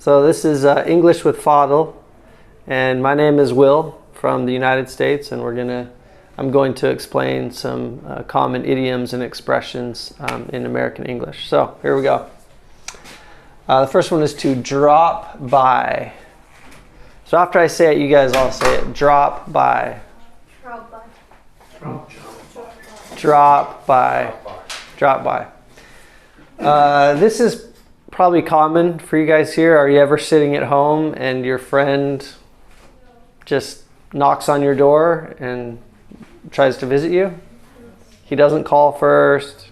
So this is English with Fadhil, and my name is Will from the United States, and I'm going to explain some common idioms and expressions in American English. So here we go. The first one is to drop by. So after I say it, you guys all say it. Drop by. Drop by. Drop by. Drop by. This is probably common for you guys here. Are you ever sitting at home and your friend just knocks on your door and tries to visit you? He doesn't call first.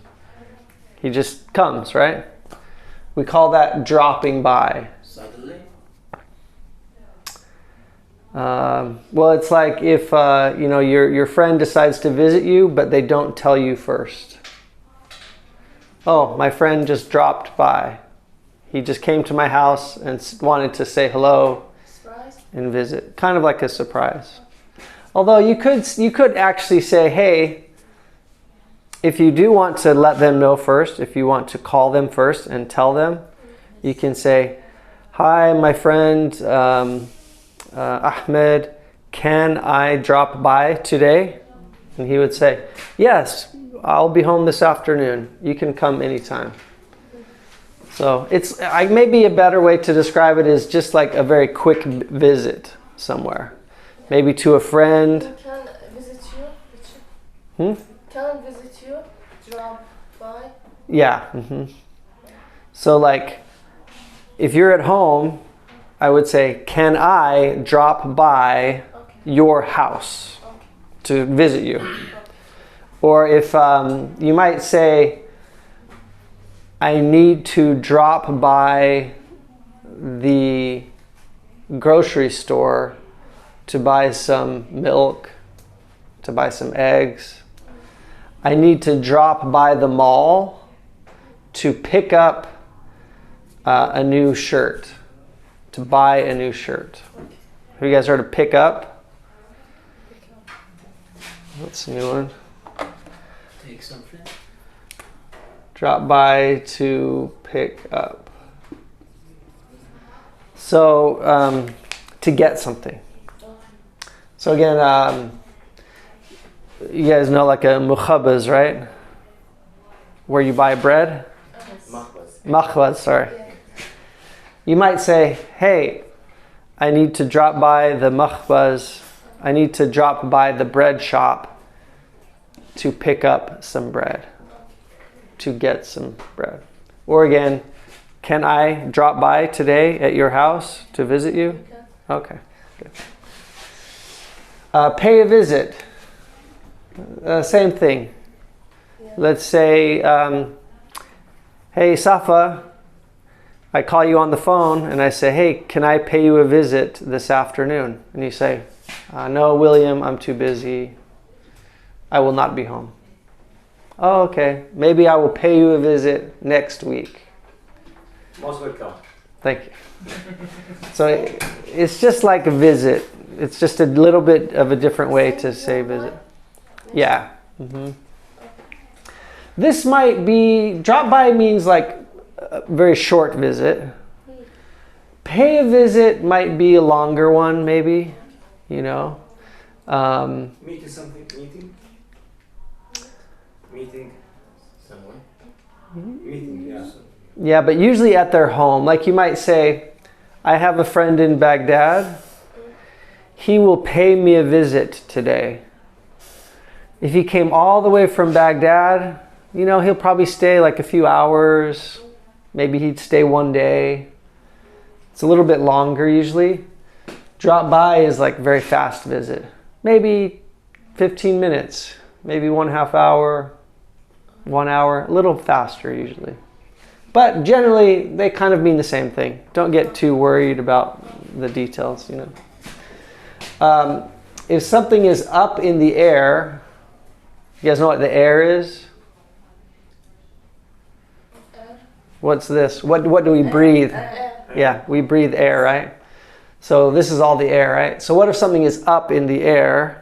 He just comes, right? We call that dropping by. Suddenly? Well, it's like if your friend decides to visit you, but they don't tell you first. Oh, my friend just dropped by. He just came to my house and wanted to say hello. Surprise. And visit. Kind of like a surprise. Although you could actually say, hey, if you do want to let them know first, if you want to call them first and tell them, you can say, hi, my friend Ahmed, can I drop by today? And he would say, yes, I'll be home this afternoon. You can come anytime. So maybe a better way to describe it is just like a very quick visit somewhere. Maybe to a friend. Can visit Hmm? you? Can visit you? Drop by? Yeah. Mm-hmm. So like, if you're at home, I would say, can I drop by your house to visit you? Or if you might say, I need to drop by the grocery store to buy some milk, to buy some eggs. I need to drop by the mall to pick up a new shirt, to buy a new shirt. Have you guys heard of pick up? That's a new one. Take something. Drop by to pick up. So, to get something. So again, you guys know like a mukhabaz, right? Where you buy bread? Makhbaz, sorry. You might say, hey, I need to drop by the makhbaz. I need to drop by the bread shop to pick up some bread. To get some bread. Or again, can I drop by today at your house to visit you? Okay. Good. Pay a visit. Same thing. Let's say, hey Safa, I call you on the phone and I say, hey, can I pay you a visit this afternoon? And you say, no, William, I'm too busy. I will not be home. Oh, okay. Maybe I will pay you a visit next week. Most welcome. Thank you. So it's just like a visit. It's just a little bit of a different way to say visit. Yeah. Mm-hmm. This might be, drop by means like a very short visit. Pay a visit might be a longer one, maybe, you know. Meeting something, meeting somewhere. Meeting, yeah. Yeah, but usually at their home. Like you might say, I have a friend in Baghdad. He will pay me a visit today. If he came all the way from Baghdad, you know, he'll probably stay like a few hours. Maybe he'd stay one day. It's a little bit longer usually. Drop by is like very fast visit. Maybe 15 minutes, maybe 1/2 hour, 1 hour, a little faster usually. But generally, they kind of mean the same thing. Don't get too worried about the details, you know. If something is up in the air, you guys know what the air is? What's this? What do we breathe? Yeah, we breathe air, right? So this is all the air, right? So what if something is up in the air?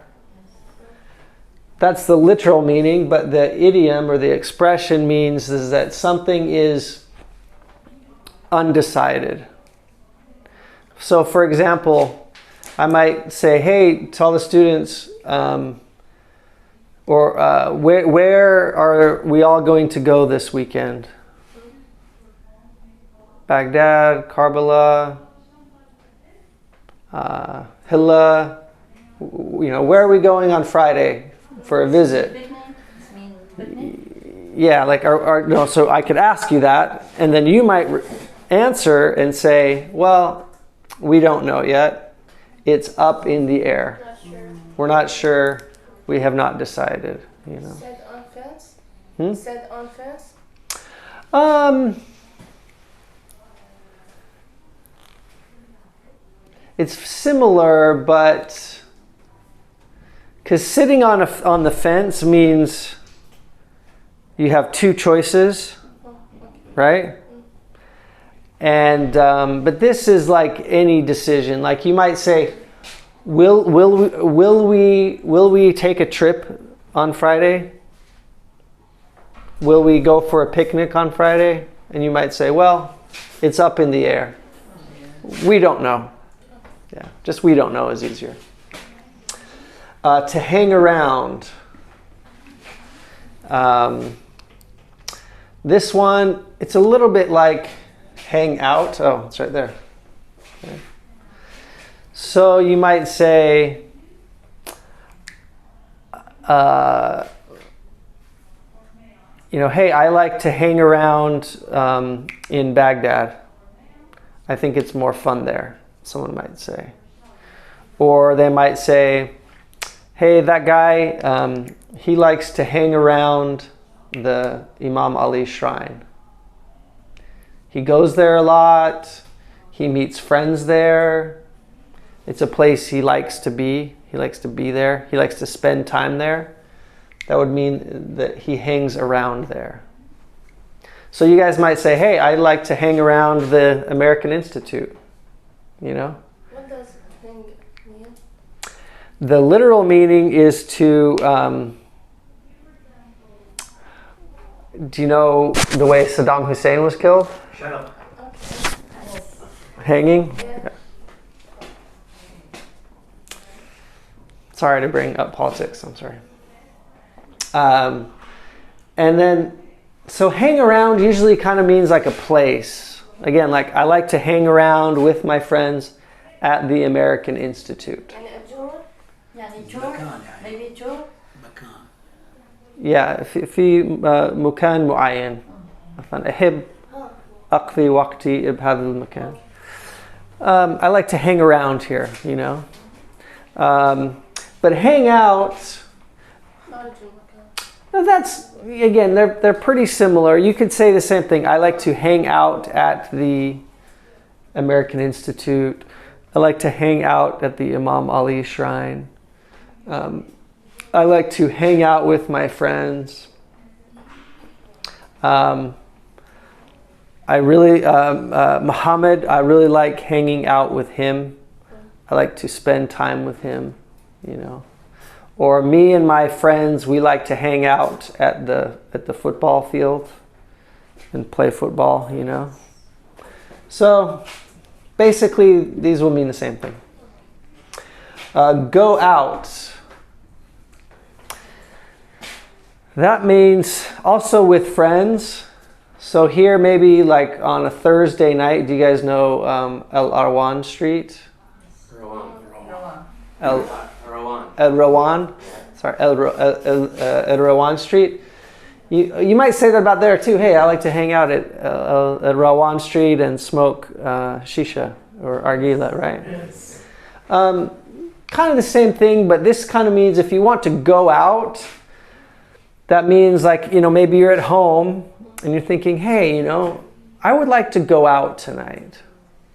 That's the literal meaning, but the idiom or the expression means is that something is undecided. So for example, I might say, hey, to all the students, where are we all going to go this weekend? Baghdad, Karbala, Hilla. Where are we going on Friday for a visit? Yeah, like, no, so I could ask you that, and then you might answer and say, well, we don't know yet. It's up in the air. Not sure. We're not sure. We have not decided, Said on fence? Hmm? Said on fence? It's similar, but because sitting on the fence means you have two choices, right? And but this is like any decision. Like you might say, will we take a trip on Friday? Will we go for a picnic on Friday? And you might say, well, it's up in the air. We don't know. Yeah, just we don't know is easier. To hang around. This one, it's a little bit like hang out. Oh, it's right there. Okay. So you might say, hey, I like to hang around in Baghdad. I think it's more fun there, someone might say. Or they might say, hey, that guy, he likes to hang around the Imam Ali shrine. He goes there a lot. He meets friends there. It's a place he likes to be. He likes to be there. He likes to spend time there. That would mean that he hangs around there. So you guys might say, hey, I like to hang around the American Institute. What does hang mean? The literal meaning is to, do you know the way Saddam Hussein was killed? Shut up. Okay. Hanging? Yeah. Sorry to bring up politics, I'm sorry. And then, so hang around usually kind of means like a place. Again, like I like to hang around with my friends at the American Institute. And a jewel? يعني جور maybe جور مكان. Yeah, في مكان معين. مثلا أحب أقضي وقتي بهذا المكان. I like to hang around here, but hang out, that's, again, they're pretty similar. You could say the same thing. I like to hang out at the American Institute. I like to hang out at the Imam Ali shrine. I like to hang out with my friends. Muhammad, I really like hanging out with him. I like to spend time with him, Or me and my friends, we like to hang out at the football field and play football, So basically, these will mean the same thing. Go out. That means also with friends. So here, maybe like on a Thursday night, do you guys know El Arwan Street? El Rawan. Sorry, El Rawan Street. You might say that about there too. Hey, I like to hang out at Rawan Street and smoke shisha or argila, right? Yes. Kind of the same thing, but this kind of means if you want to go out, that means like, maybe you're at home and you're thinking, hey, I would like to go out tonight.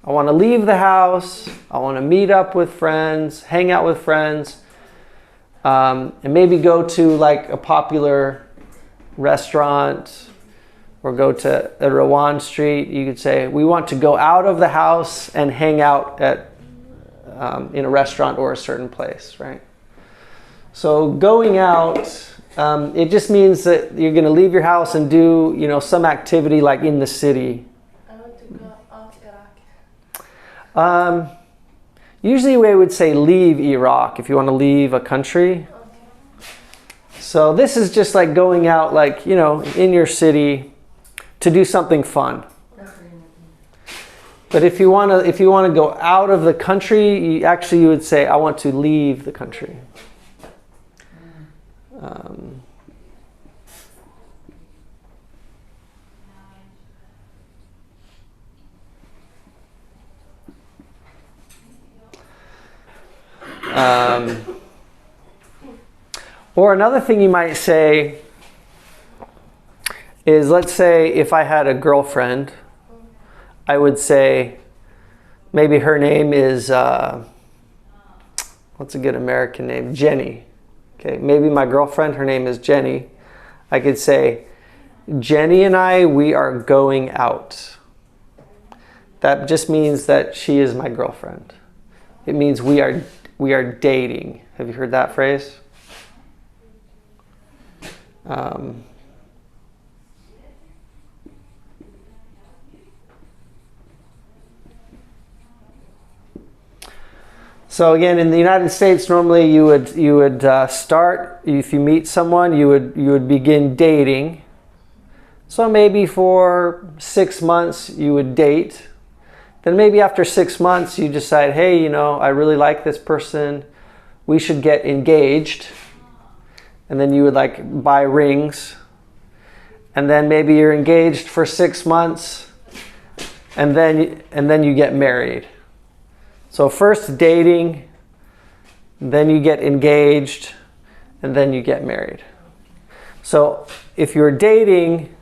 I want to leave the house. I want to meet up with friends, hang out with friends, and maybe go to like a popular restaurant or go to Rawan Street. You could say, we want to go out of the house and hang out in a restaurant or a certain place, right? So going out, it just means that you're going to leave your house and do, some activity like in the city. I want to go out Iraq. Usually we would say leave Iraq if you want to leave a country. So this is just like going out, like, you know, in your city to do something fun. But if you want to go out of the country, you would say, I want to leave the country. Or another thing you might say is, let's say if I had a girlfriend, I would say, maybe her name is, what's a good American name? Jenny. Okay, maybe my girlfriend, her name is Jenny. I could say, Jenny and I, we are going out. That just means that she is my girlfriend. It means we are dating. Have you heard that phrase? So again, in the United States, normally you would start, if you meet someone, you would begin dating. So maybe for 6 months you would date. Then maybe after 6 months you decide, hey, you know, I really like this person. We should get engaged. And then you would like buy rings. And then maybe you're engaged for 6 months. And then you get married. So first dating, then you get engaged, and then you get married. So if you're dating,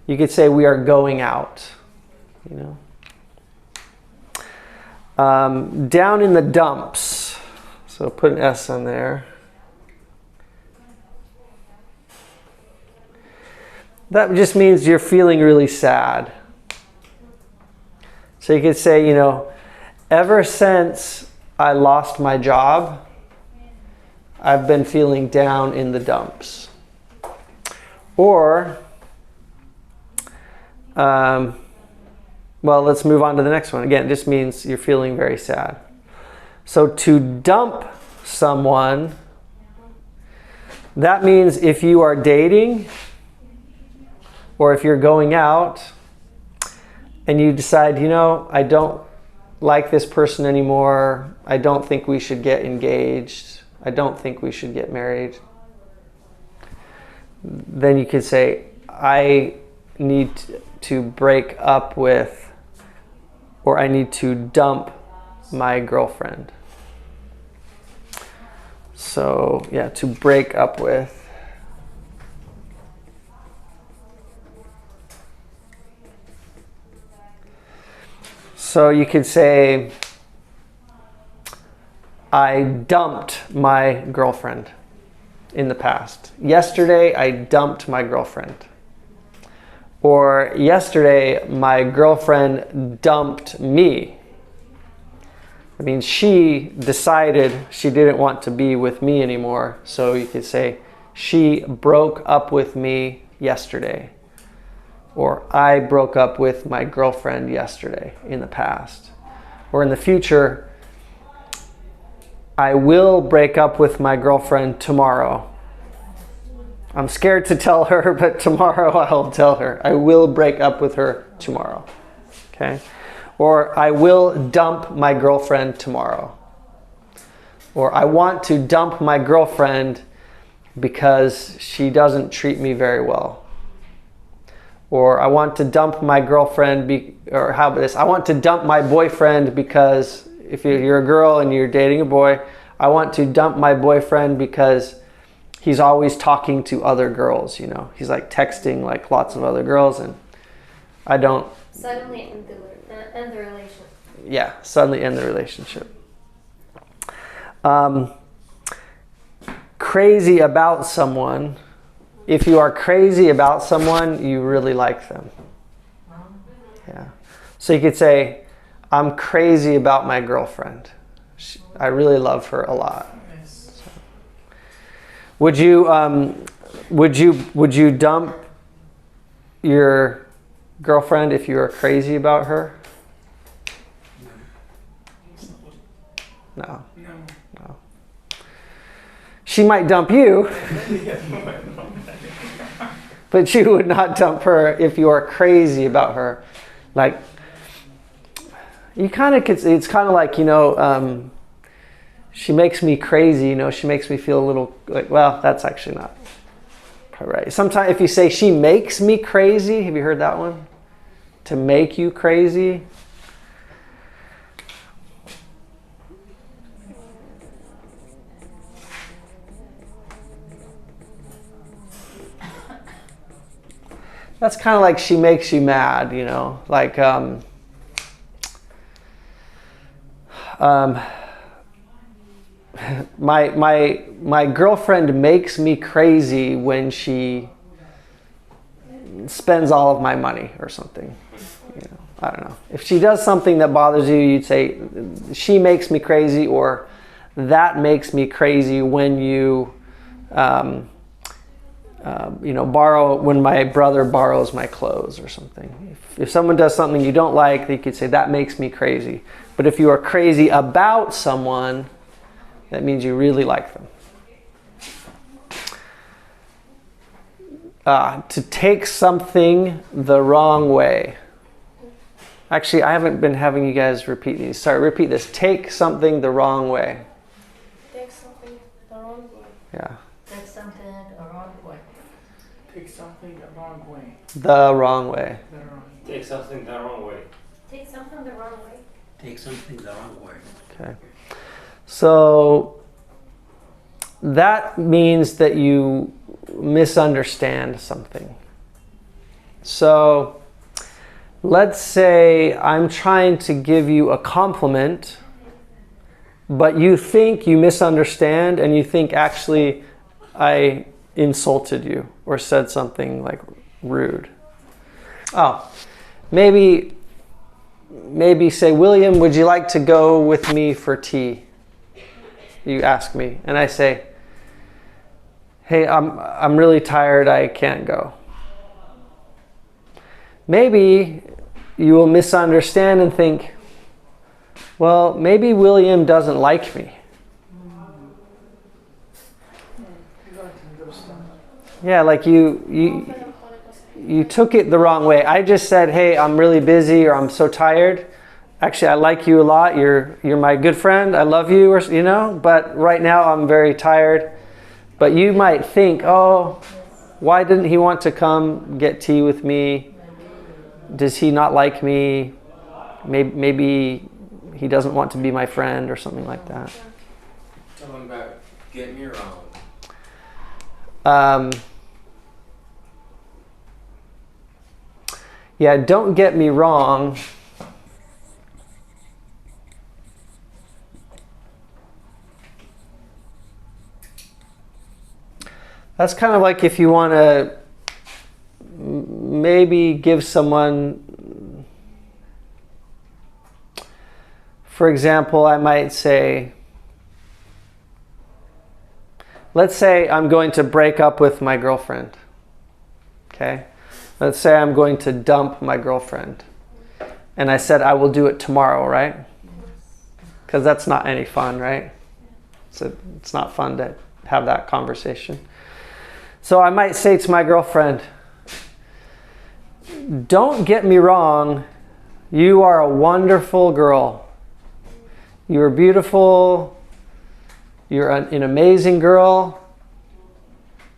you could say we are going out, you know. Down in the dumps, so put an S on there. That just means you're feeling really sad. So you could say, you know, ever since I lost my job, I've been feeling down in the dumps. Or, well, let's move on to the next one. Again, it just means you're feeling very sad. So to dump someone, that means if you are dating or if you're going out and you decide, you know, I don't like this person anymore. I don't think we should get engaged. I don't think we should get married. Then you could say, I need to break up with, or I need to dump my girlfriend. So yeah, to break up with. So you could say, I dumped my girlfriend in the past. Yesterday, I dumped my girlfriend. Or yesterday, my girlfriend dumped me. I mean, she decided she didn't want to be with me anymore. So you could say, she broke up with me yesterday. Or I broke up with my girlfriend yesterday in the past. Or in the future, I will break up with my girlfriend tomorrow. I'm scared to tell her, but tomorrow I'll tell her. I will break up with her tomorrow. Okay? Or I will dump my girlfriend tomorrow. Or I want to dump my girlfriend because she doesn't treat me very well. Or I want to dump my girlfriend, or how about this? I want to dump my boyfriend because if you're a girl and you're dating a boy, I want to dump my boyfriend because he's always talking to other girls, you know. He's like texting like lots of other girls, and I don't. Suddenly end the relationship. Yeah, suddenly end the relationship. Crazy about someone. If you are crazy about someone, you really like them. Yeah. So you could say, I'm crazy about my girlfriend. I really love her a lot. So. Would you dump your girlfriend if you are crazy about her? No. No. No. She might dump you, but you would not dump her if you are crazy about her. Like, you kind of could, it's kind of like, you know, she makes me crazy, you know, she makes me feel a little like, well, that's actually not right. Sometimes if you say she makes me crazy, have you heard that one? To make you crazy. That's kind of like she makes you mad, you know, like my girlfriend makes me crazy when she spends all of my money or something. You know, I don't know. If she does something that bothers you, you'd say she makes me crazy, or that makes me crazy when you you know, when my brother borrows my clothes or something. If someone does something you don't like, you could say that makes me crazy. But if you are crazy about someone, that means you really like them. To take something the wrong way. Actually, I haven't been having you guys repeat these. Sorry, repeat this. Take something the wrong way. Take something the wrong way. Yeah. Take something the wrong way. Take something the wrong way. The wrong way. The wrong. Take something the wrong way. Take something the wrong way. Take something the wrong way. Okay. So that means that you misunderstand something. So let's say I'm trying to give you a compliment, but you think you misunderstand and you think actually I insulted you or said something like rude. Oh, maybe say, William, would you like to go with me for tea? You ask me, and I say, hey, I'm really tired, I can't go. Maybe you will misunderstand and think, well, maybe William doesn't like me. Yeah, like you took it the wrong way. I just said, hey, I'm really busy, or I'm so tired. Actually, I like you a lot. You're my good friend. I love you, or, you know, but right now I'm very tired. But you might think, oh, why didn't he want to come get tea with me? Does he not like me? Maybe he doesn't want to be my friend or something like that. Tell him about get me wrong. Yeah, don't get me wrong. That's kind of like if you want to maybe give someone, for example, I might say, let's say I'm going to break up with my girlfriend. Okay? Let's say I'm going to dump my girlfriend. And I said I will do it tomorrow, right? Because that's not any fun, right? So it's not fun to have that conversation. So I might say to my girlfriend, don't get me wrong, you are a wonderful girl. You're beautiful. You're an amazing girl.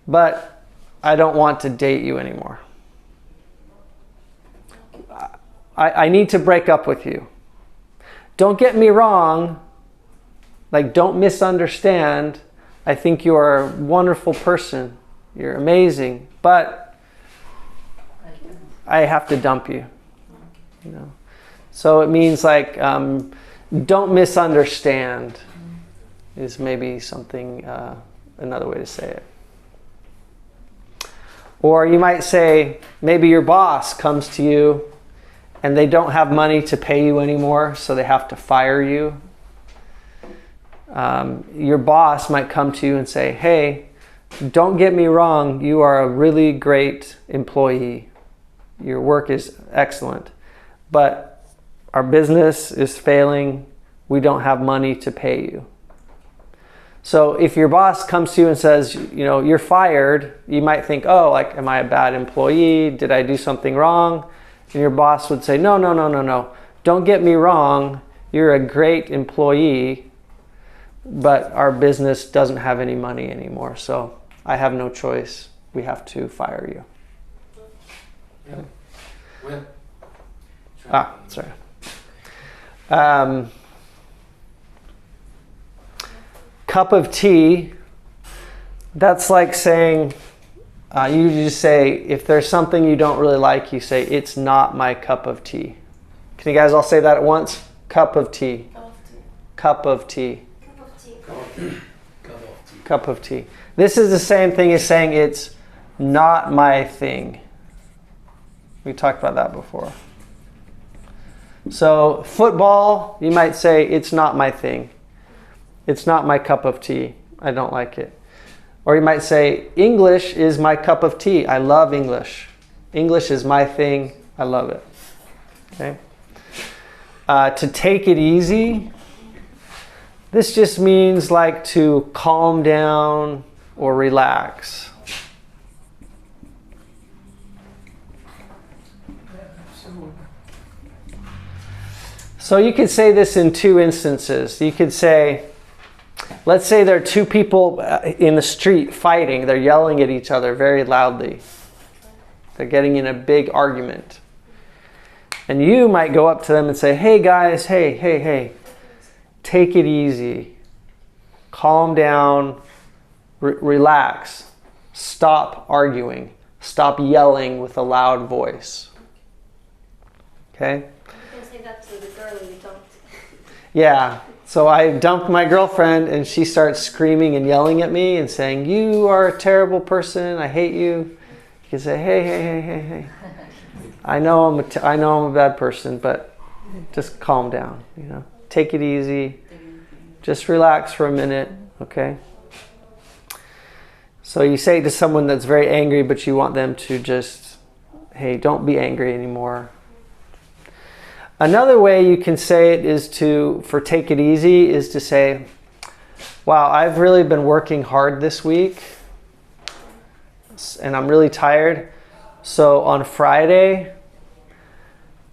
But I don't want to date you anymore. I need to break up with you. Don't get me wrong, like don't misunderstand. I think you are a wonderful person. You're amazing, but I have to dump you. You know, so it means like don't misunderstand is maybe something another way to say it. Or you might say maybe your boss comes to you and they don't have money to pay you anymore, so they have to fire you. Your boss might come to you and say, hey, don't get me wrong, you are a really great employee. Your work is excellent, but our business is failing. we don't have money to pay you. So if your boss comes to you and says, you know, you're fired, you might think, oh, like, am I a bad employee? Did I do something wrong? And your boss would say, no, no, no, no, no. Don't get me wrong. You're a great employee, but our business doesn't have any money anymore. So I have no choice. We have to fire you. Yeah. Well. Sorry. Cup of tea, that's like saying, you just say, if there's something you don't really like, you say, it's not my cup of tea. Can you guys all say that at once? Cup of tea. Cup of tea. Cup of tea. This is the same thing as saying it's not my thing. We talked about that before. So football, you might say, it's not my thing. It's not my cup of tea. I don't like it. Or you might say, English is my cup of tea. I love English. English is my thing. I love it. Okay. To take it easy, this just means like to calm down or relax. So you could say this in two instances. You could say, let's say there are two people in the street fighting. They're yelling at each other very loudly. They're getting in a big argument. And you might go up to them and say, hey guys, hey, take it easy. Calm down, relax. Stop arguing. Stop yelling with a loud voice. Okay? That to the girl we dumped. Yeah, so I dumped my girlfriend and she starts screaming and yelling at me and saying, you are a terrible person, I hate you. You can say, hey. I know I'm a bad person, but just calm down, you know. Take it easy. Just relax for a minute, okay? So you say it to someone that's very angry, but you want them to just, hey, don't be angry anymore. Another way you can say it is for take it easy, is to say, wow, I've really been working hard this week and I'm really tired. So on Friday,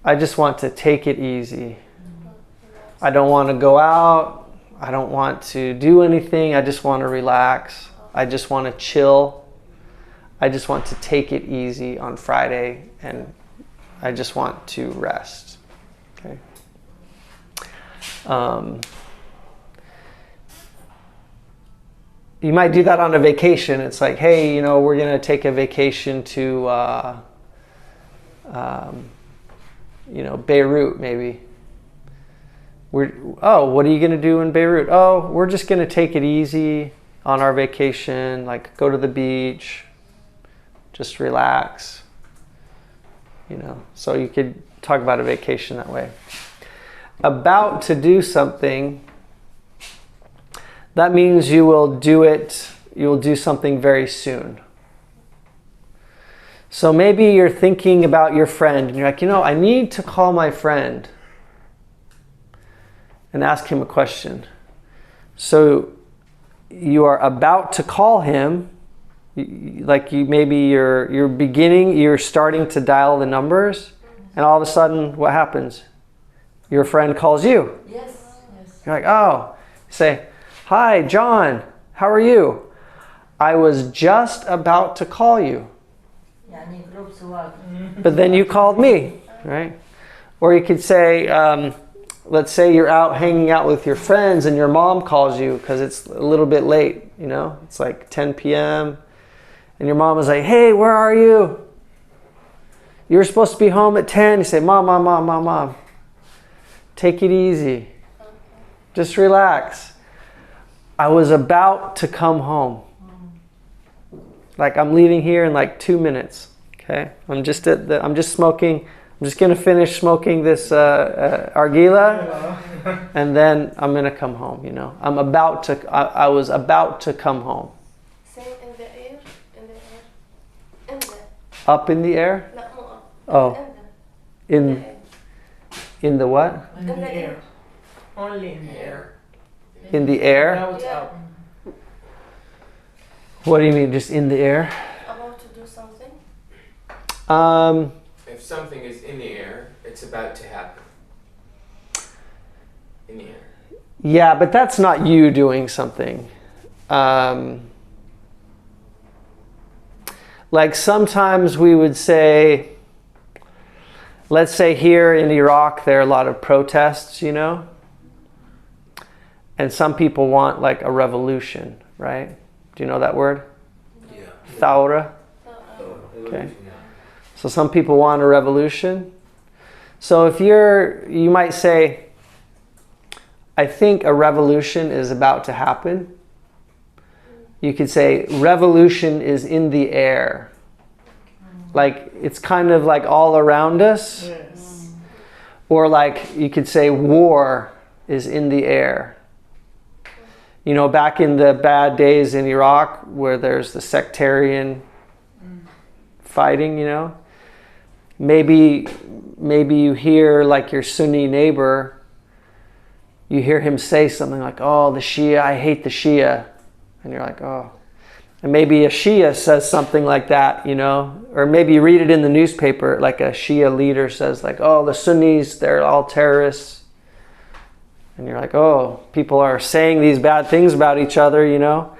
I just want to take it easy. I don't want to go out. I don't want to do anything. I just want to relax. I just want to chill. I just want to take it easy on Friday and I just want to rest. Okay. You might do that on a vacation. It's like, hey, you know, we're going to take a vacation to, you know, Beirut maybe. What are you going to do in Beirut? Oh, we're just going to take it easy on our vacation, like go to the beach, just relax, you know. So you could talk about a vacation that way. About to do something, that means you will do something very soon. So maybe you're thinking about your friend and you're like, you know, I need to call my friend and ask him a question. So you are about to call him, like you're starting to dial the numbers, and all of a sudden, what happens? Your friend calls you. Yes. You're like, oh. You say, hi, John, how are you? I was just about to call you. But then you called me, right? Or you could say, let's say you're out hanging out with your friends and your mom calls you because it's a little bit late, you know? It's like 10 p.m. And your mom is like, hey, where are you? You were supposed to be home at 10. You say, Mom. Take it easy. Just relax. I was about to come home. Like I'm leaving here in like 2 minutes. Okay? I'm just smoking. I'm just going to finish smoking this argila and then I'm going to come home, you know. I was about to come home. Same in the air, in the Up in the air? لا مو up. Oh. In the what? In the air. Only in the air. In the air? Now it's Yeah. up. What do you mean, just in the air? About to do something. If something is in the air, it's about to happen. In the air. Yeah, but that's not you doing something. Like sometimes we would say, let's say here in Iraq, there are a lot of protests, you know? And some people want like a revolution, right? Do you know that word? Yeah. Thawra? Okay. So some people want a revolution. So if you might say, I think a revolution is about to happen. You could say revolution is in the air. Like it's kind of like all around us. Yes. Or like you could say war is in the air. You know, back in the bad days in Iraq where there's the sectarian fighting, you know, maybe you hear like your Sunni neighbor, you hear him say something like, oh, the Shia, I hate the Shia. And you're like, oh. And maybe a Shia says something like that, you know, or maybe you read it in the newspaper, like a Shia leader says like, oh, the Sunnis, they're all terrorists. And you're like, oh, people are saying these bad things about each other, you know.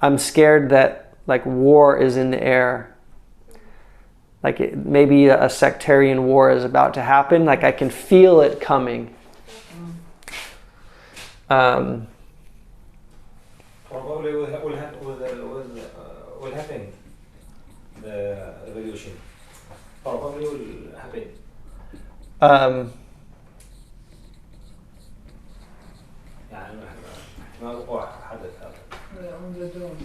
I'm scared that like war is in the air. Like maybe a sectarian war is about to happen. Like I can feel it coming. Probably will happen. The revolution probably will happen. يعني ما وقع حدث هذا. On the doors.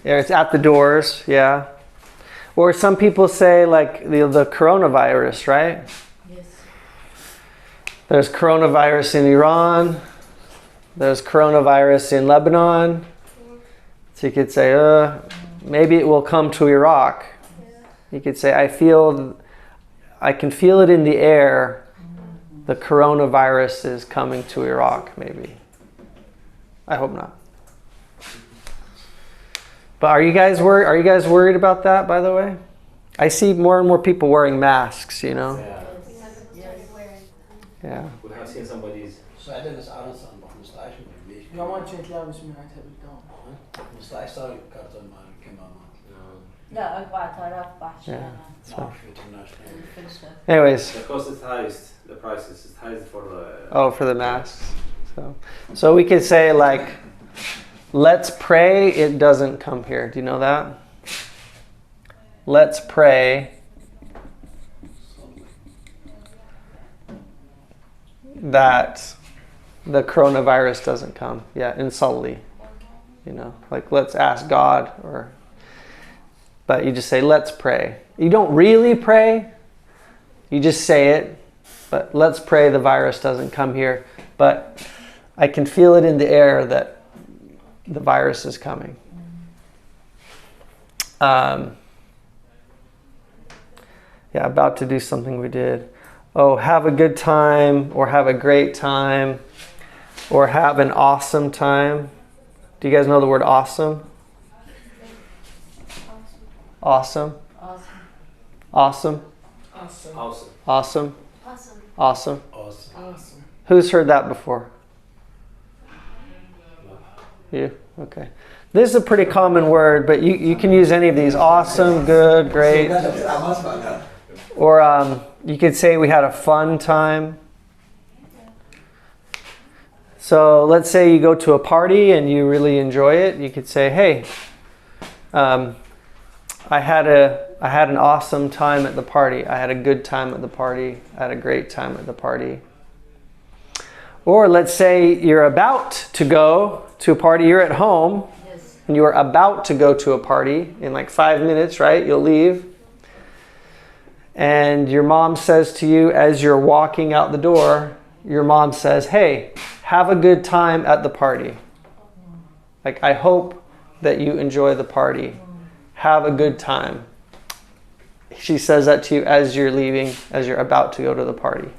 Yeah, it's at the doors, yeah. Or some people say like the coronavirus, right? Yes. There's coronavirus in Iran. There's coronavirus in Lebanon. So you could say, maybe it will come to Iraq. You could say, I can feel it in the air. The coronavirus is coming to Iraq, maybe. I hope not. But are you guys worried about that, by the way? I see more and more people wearing masks, you know? Yeah. We have seen somebody's. ساعتها الناس عارضة عن 15 ليش؟ كمان كنت لابس معناتها بالدوم. 15 صار كارتون مع الكمامات. لا 4000 بحشرة. So, ما في international. anyways, The cost is highest. The price is highest for the. oh, for the masks. So we could say like, let's pray it doesn't come here. Do you know that? Let's pray that the coronavirus doesn't come. Yeah, insultly. You know, like let's ask God, but you just say, let's pray. You don't really pray. You just say it, but let's pray the virus doesn't come here. But I can feel it in the air that the virus is coming. Yeah, about to do something we did. Oh, have a good time, or have a great time, or have an awesome time. Do you guys know the word awesome? Awesome. Awesome. Awesome. Awesome. Awesome. Awesome. Awesome. Awesome. Awesome. Who's heard that before? You? Okay. This is a pretty common word, but you can use any of these. Awesome, good, great. Or you could say we had a fun time. So let's say you go to a party and you really enjoy it. You could say, hey, I had an awesome time at the party. I had a good time at the party. I had a great time at the party. Or let's say you're about to go to a party. You're at home. Yes. And you are about to go to a party in like 5 minutes, right? You'll leave. And your mom says to you as you're walking out the door, your mom says, hey, have a good time at the party. Like, I hope that you enjoy the party. Have a good time. She says that to you as you're leaving, as you're about to go to the party.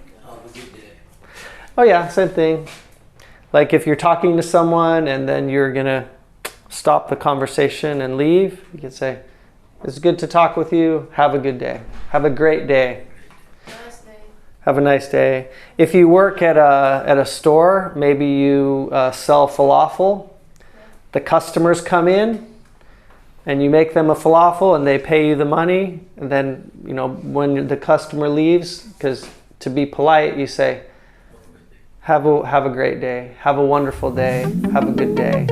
Oh yeah, same thing. Like if you're talking to someone and then you're gonna stop the conversation and leave, you can say, it's good to talk with you. Have a good day. Have a great day. Nice day. Have a nice day. If you work at a store, maybe you sell falafel. The customers come in and you make them a falafel and they pay you the money. And then, you know, when the customer leaves, because to be polite, you say, have a great day. Have a wonderful day. Have a good day.